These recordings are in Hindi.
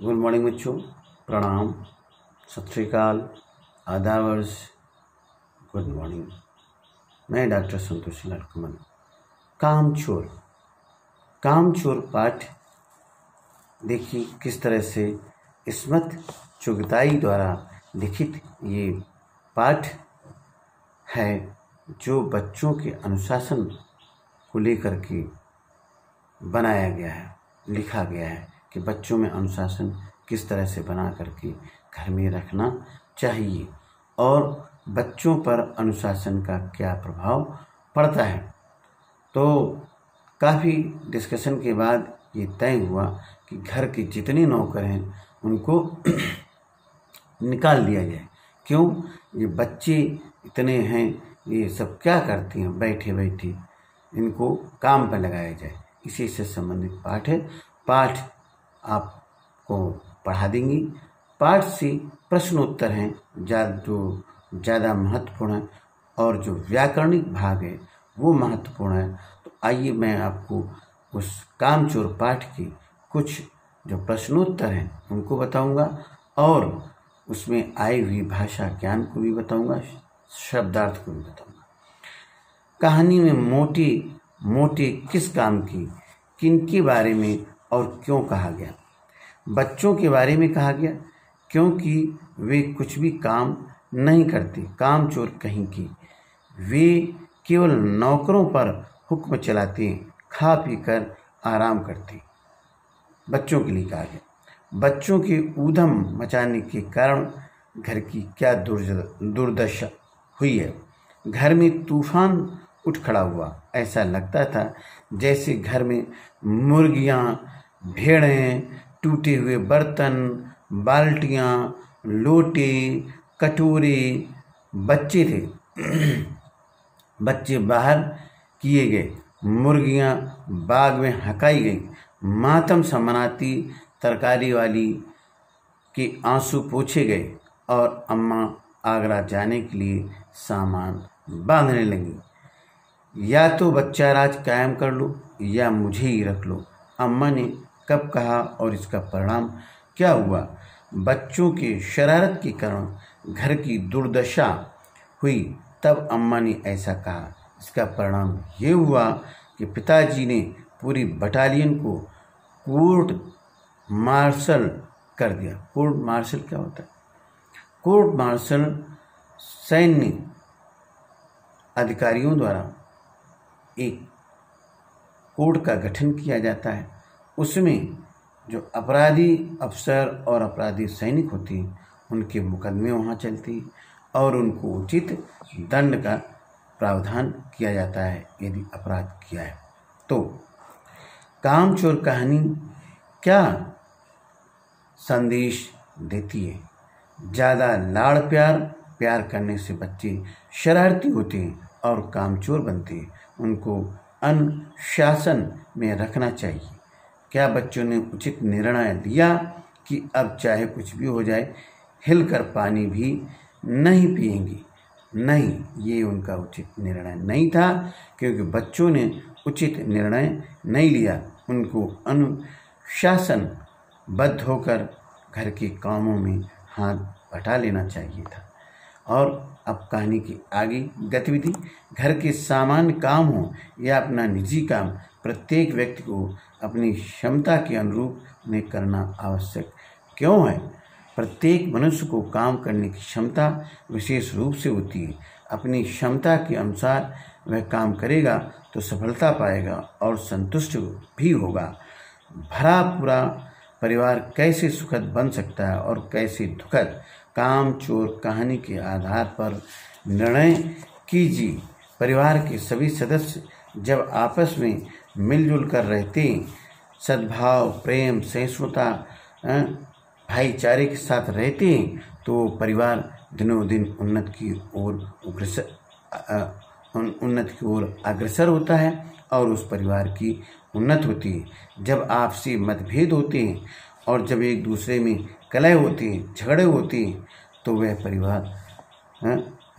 गुड मॉर्निंग बच्चों, प्रणाम, सत श्री अकाल, आदावर्ष, गुड मॉर्निंग। मैं डॉक्टर संतोष लाल कुमार। कामचोर पाठ देखिए किस तरह से इस्मत चुगताई द्वारा लिखित ये पाठ है जो बच्चों के अनुशासन को लेकर के बनाया गया है, लिखा गया है कि बच्चों में अनुशासन किस तरह से बना करके घर में रखना चाहिए और बच्चों पर अनुशासन का क्या प्रभाव पड़ता है। तो काफ़ी डिस्कशन के बाद ये तय हुआ कि घर के जितने नौकर हैं उनको निकाल दिया जाए। क्यों? ये बच्चे इतने हैं, ये सब क्या करते हैं बैठे बैठे, इनको काम पर लगाया जाए। इसी से संबंधित पाठ है। पाठ आपको पढ़ा देंगी। पाठ से प्रश्नोत्तर हैं जो ज़्यादा महत्वपूर्ण है और जो व्याकरणिक भाग है वो महत्वपूर्ण है। तो आइए मैं आपको उस कामचोर पाठ की कुछ जो प्रश्नोत्तर हैं उनको बताऊंगा और उसमें आई हुई भाषा ज्ञान को भी बताऊंगा, शब्दार्थ को भी बताऊंगा। कहानी में मोटे किस काम की, किनके बारे में और क्यों कहा गया? बच्चों के बारे में कहा गया क्योंकि वे कुछ भी काम नहीं करते, कामचोर कहीं की। वे केवल नौकरों पर हुक्म चलाते हैं, खा पी कर आराम करते। बच्चों के लिए कहा गया। बच्चों के ऊधम मचाने के कारण घर की क्या दुर्दशा हुई है। घर में तूफान उठ खड़ा हुआ। ऐसा लगता था जैसे घर में मुर्गियां, भेड़ें, टूटे हुए बर्तन, बाल्टियां, लोटे, कटोरे, बच्चे थे। बच्चे बाहर किए गए, मुर्गियां बाग में हकाई गई। मातम सा मनाती तरकारी वाली के आंसू पोंछे गए और अम्मा आगरा जाने के लिए सामान बांधने लगी। या तो बच्चा राज कायम कर लो या मुझे ही रख लो। अम्मा ने कब कहा और इसका परिणाम क्या हुआ? बच्चों के शरारत के कारण घर की दुर्दशा हुई, तब अम्मा ने ऐसा कहा। इसका परिणाम ये हुआ कि पिताजी ने पूरी बटालियन को कोर्ट मार्शल कर दिया। कोर्ट मार्शल क्या होता है? कोर्ट मार्शल सैन्य अधिकारियों द्वारा एक कोर्ट का गठन किया जाता है। उसमें जो अपराधी अफसर और अपराधी सैनिक होते हैं उनके मुकदमे वहाँ चलते हैं और उनको उचित दंड का प्रावधान किया जाता है यदि अपराध किया है। तो कामचोर कहानी क्या संदेश देती है? ज़्यादा लाड़ प्यार करने से बच्चे शरारती होते हैं और कामचोर बनते हैं। उनको अनुशासन में रखना चाहिए। क्या बच्चों ने उचित निर्णय लिया कि अब चाहे कुछ भी हो जाए हिलकर पानी भी नहीं पिएंगे? नहीं, ये उनका उचित निर्णय नहीं था क्योंकि बच्चों ने उचित निर्णय नहीं लिया। उनको अनुशासनबद्ध होकर घर के कामों में हाथ बटा लेना चाहिए था। और अब कहानी की आगे गतिविधि। घर के सामान्य काम हो या अपना निजी काम, प्रत्येक व्यक्ति को अपनी क्षमता के अनुरूप में करना आवश्यक क्यों है? प्रत्येक मनुष्य को काम करने की क्षमता विशेष रूप से होती है। अपनी क्षमता के अनुसार वह काम करेगा तो सफलता पाएगा और संतुष्ट भी होगा। भरा पूरा परिवार कैसे सुखद बन सकता है और कैसे दुखद? कामचोर कहानी के आधार पर निर्णय कीजिए। परिवार के सभी सदस्य जब आपस में मिलजुल कर रहते हैं, सद्भाव, प्रेम, सहिष्णुता, भाईचारे के साथ रहते हैं तो परिवार दिनों दिन उन्नति की ओर अग्रसर होता है और उस परिवार की उन्नति होती है। जब आपसी मतभेद होते हैं और जब एक दूसरे में कलह होती है, झगड़े होते हैं तो वह परिवार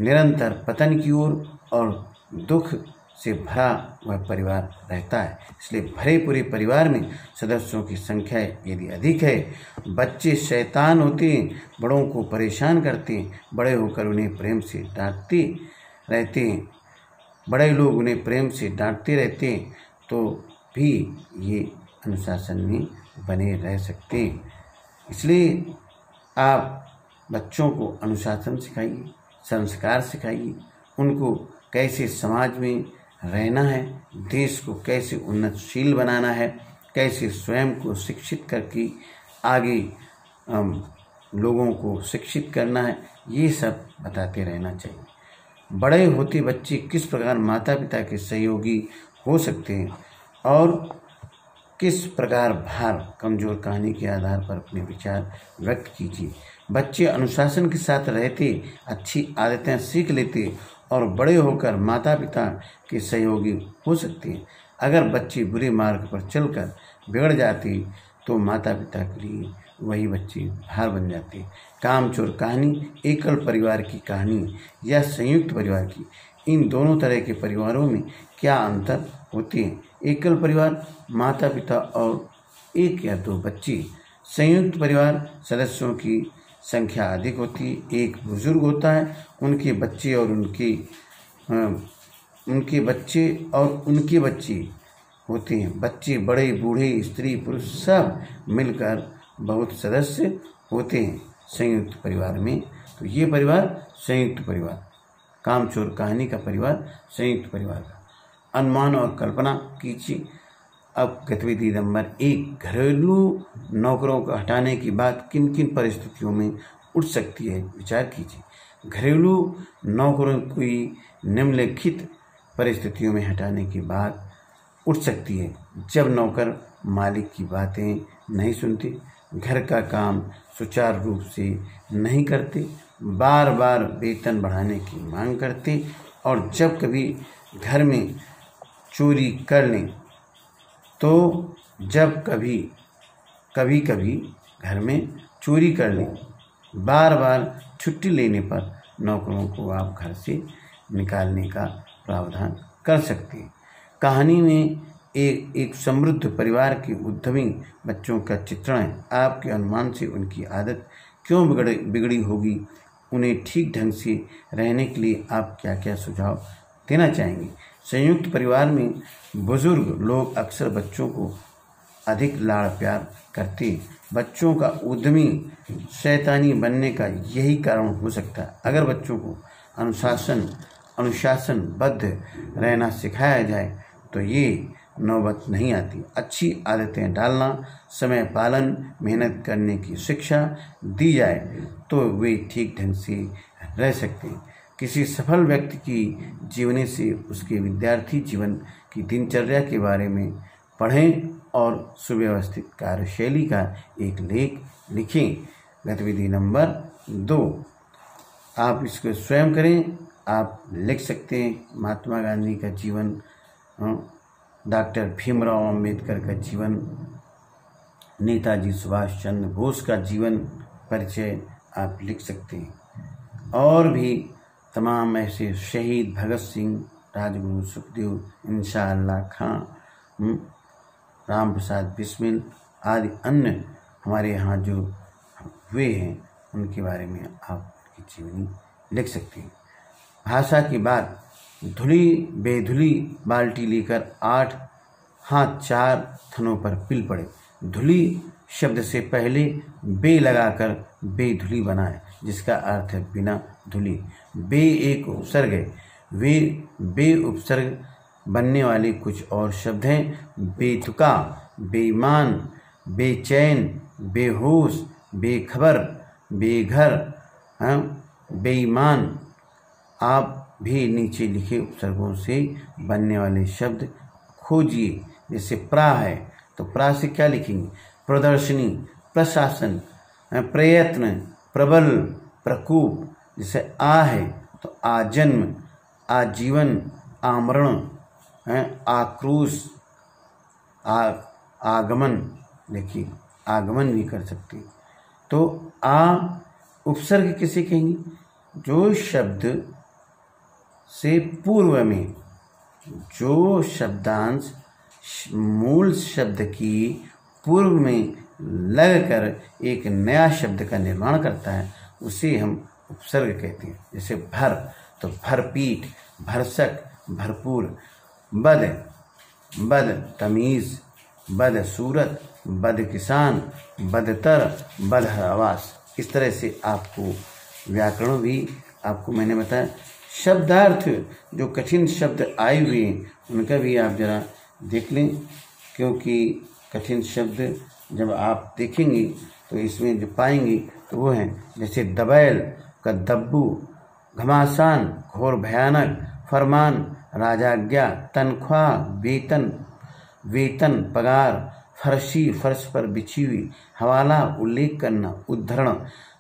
निरंतर पतन की ओर और दुख से भरा वह परिवार रहता है। इसलिए भरे पूरे परिवार में सदस्यों की संख्या यदि अधिक है, बच्चे शैतान होते हैं, बड़ों को परेशान करते हैं, बड़े होकर उन्हें प्रेम से डांटते रहते हैं, बड़े लोग उन्हें प्रेम से डांटते रहते हैं, तो भी ये अनुशासन में बने रह सकते हैं। इसलिए आप बच्चों को अनुशासन सिखाइए, संस्कार सिखाइए, उनको कैसे समाज में रहना है, देश को कैसे उन्नतशील बनाना है, कैसे स्वयं को शिक्षित करके आगे लोगों को शिक्षित करना है, ये सब बताते रहना चाहिए। बड़े होते बच्चे किस प्रकार माता पिता के सहयोगी हो सकते हैं और किस प्रकार भार कमजोर कहानी के आधार पर अपने विचार व्यक्त कीजिए। बच्चे अनुशासन के साथ रहते, अच्छी आदतें सीख लेते और बड़े होकर माता पिता के सहयोगी हो सकते हैं। अगर बच्चे बुरे मार्ग पर चलकर बिगड़ जाते तो माता पिता के लिए वही बच्चे भार बन जाते। कामचोर कहानी एकल परिवार की कहानी या संयुक्त परिवार की, इन दोनों तरह के परिवारों में क्या अंतर होते हैं? एकल परिवार माता पिता और एक या दो बच्चे। संयुक्त परिवार सदस्यों की संख्या अधिक होती है, एक बुजुर्ग होता है, उनके बच्चे और उनके बच्चे होते हैं। बच्चे बड़े बूढ़े स्त्री पुरुष सब मिलकर बहुत सदस्य होते हैं संयुक्त परिवार में। तो ये परिवार संयुक्त परिवार, कामचोर कहानी का परिवार संयुक्त परिवार का। अनुमान और कल्पना कीजिए। अब गतिविधि नंबर 1, घरेलू नौकरों को हटाने की बात किन किन परिस्थितियों में उठ सकती है, विचार कीजिए। घरेलू नौकरों की निम्नलिखित परिस्थितियों में हटाने की बात उठ सकती है। जब नौकर मालिक की बातें नहीं सुनते, घर का काम सुचारू रूप से नहीं करते, बार बार वेतन बढ़ाने की मांग करते और जब कभी घर में चोरी कर लें तो कभी घर में चोरी कर लें, बार बार छुट्टी लेने पर नौकरों को आप घर से निकालने का प्रावधान कर सकते हैं। कहानी में एक समृद्ध परिवार के उद्यमी बच्चों का चित्रण है। आपके अनुमान से उनकी आदत क्यों बिगड़ी होगी? उन्हें ठीक ढंग से रहने के लिए आप क्या क्या सुझाव देना चाहेंगे? संयुक्त परिवार में बुजुर्ग लोग अक्सर बच्चों को अधिक लाड़ प्यार करते। बच्चों का उद्यमी शैतानी बनने का यही कारण हो सकता है। अगर बच्चों को अनुशासनबद्ध रहना सिखाया जाए तो ये नौबत नहीं आती। अच्छी आदतें डालना, समय पालन, मेहनत करने की शिक्षा दी जाए तो वे ठीक ढंग से रह सकते हैं। किसी सफल व्यक्ति की जीवनी से उसके विद्यार्थी जीवन की दिनचर्या के बारे में पढ़ें और सुव्यवस्थित कार्यशैली का एक लेख लिखें। गतिविधि नंबर 2, आप इसको स्वयं करें। आप लिख सकते हैं महात्मा गांधी का जीवन, डॉक्टर भीमराव अंबेडकर का जीवन, नेताजी सुभाष चंद्र बोस का जीवन परिचय आप लिख सकते हैं। और भी तमाम ऐसे शहीद भगत सिंह, राजगुरु सुखदेव, इंशाअल्लाह खां, राम प्रसाद बिस्मिल आदि अन्य हमारे यहाँ जो हुए हैं उनके बारे में आप उनकी जीवनी लिख सकते हैं। भाषा की बात, धुली बेधुली बाल्टी लेकर 8 हाथ 4 थनों पर पिल पड़े। धुली शब्द से पहले बे लगाकर बेधुली बनाए, जिसका अर्थ है बिना धुली। बे एक उपसर्ग है। वे बे उपसर्ग बनने वाले कुछ और शब्द हैं: बेतुका, बेईमान, बेचैन, बेहोश, बेखबर, बेघर, बेईमान। आप भी नीचे लिखे उपसर्गों से बनने वाले शब्द खोजिए। जैसे प्रा है तो प्रा से क्या लिखेंगे? प्रदर्शनी, प्रशासन, प्रयत्न, प्रबल, प्रकोप। जैसे आ है तो आजन्म, आजीवन, आमरण, आक्रोश, आगमन। देखिए आगमन भी कर सकते हैं। तो आ उपसर्ग किसे कहेंगे? जो शब्द से पूर्व में जो शब्दांश मूल शब्द की पूर्व में लगकर एक नया शब्द का निर्माण करता है उसे हम उपसर्ग कहते हैं। जैसे भर तो भरपीठ, भरसक, भरपूर, बद बद तमीज, बद सूरत, बद किसान, बदतर, बद आवास। इस तरह से आपको व्याकरण भी आपको मैंने बताया। शब्दार्थ जो कठिन शब्द आए हुए हैं उनका भी आप जरा देख लें, क्योंकि कठिन शब्द जब आप देखेंगे तो इसमें जो पाएंगे तो वो हैं जैसे दबैल का दब्बू, घमासान घोर भयानक, फरमान राजाज्ञा, तनख्वाह वेतन, वेतन पगार, फर्शी फर्श पर बिछी हुई, हवाला उल्लेख करना, उद्धरण,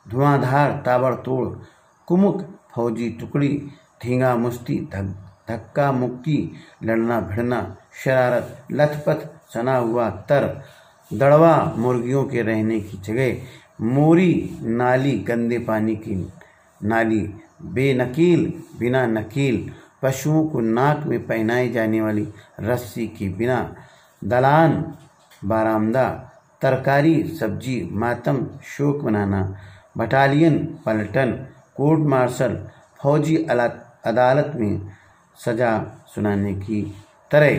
धुआंधार ताबड़तोड़, कुमुक फौजी टुकड़ी, धींगा मुश्ती, धक्का मुक्की, लड़ना भिड़ना, शरारत, लथपथ सना हुआ तर, दड़वा मुर्गियों के रहने की जगह, मोरी नाली गंदे पानी की नाली, बेनकील बिना नकील, पशुओं को नाक में पहनाई जाने वाली रस्सी के बिना, दलान बारामदा, तरकारी सब्जी, मातम शोक मनाना, बटालियन पलटन, कोर्ट मार्शल फौजी अदालत में सजा सुनाने की तरह।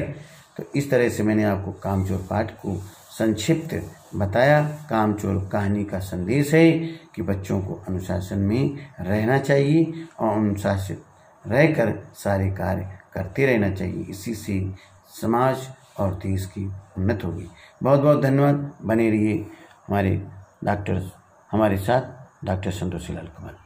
तो इस तरह से मैंने आपको कामचोर पाठ को संक्षिप्त बताया। कामचोर कहानी का संदेश है कि बच्चों को अनुशासन में रहना चाहिए और अनुशासित रहकर सारे कार्य करते रहना चाहिए। इसी से समाज और देश की उन्नति होगी। बहुत बहुत धन्यवाद। बने रहिए हमारे साथ डॉक्टर संतोषी लाल कुमार।